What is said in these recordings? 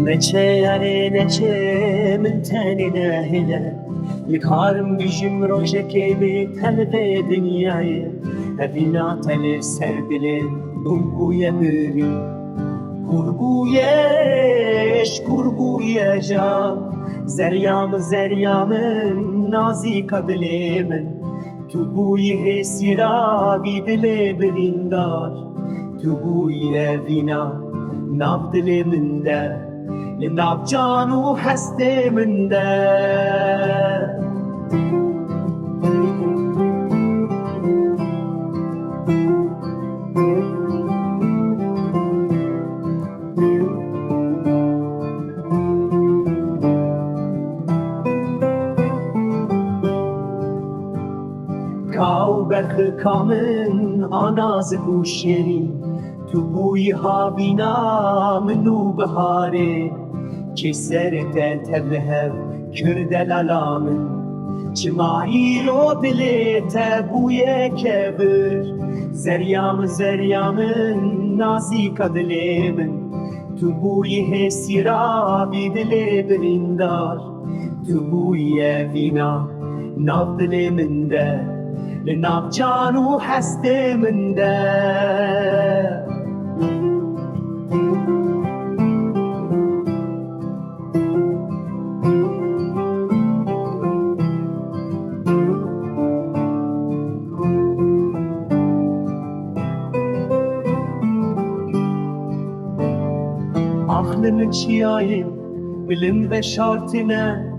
نچه یاره نچه من تنی نهله یکارم بیشم روشه که به تلقه دنیای هفینا تل سر دل گرگوی بری گرگویش جا زریام نازی قبل من تو بوی حسی را بی دل بریندار تو بوی وینا ناب دل من ده لناب جانو هست من ده کاو برخ کامن آناز گوشیری تو بوی ها بینا منو بهاره که سر دل تبهر کرده لالامن چه ماهی رو دلی تبوی کبر زریام نازی کدل من تو بوی حسی را بی دل بریندار تو بوی وینا ناب دل من ده لناب جانو هست من ده آخلن چیاییم بلن بشارتنه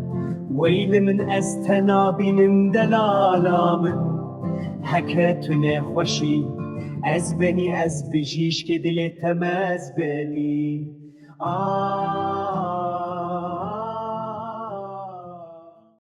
ویل من از تنابینم دلالامن حکتونه خوشی از بنی از بجیش که دل تمز بنی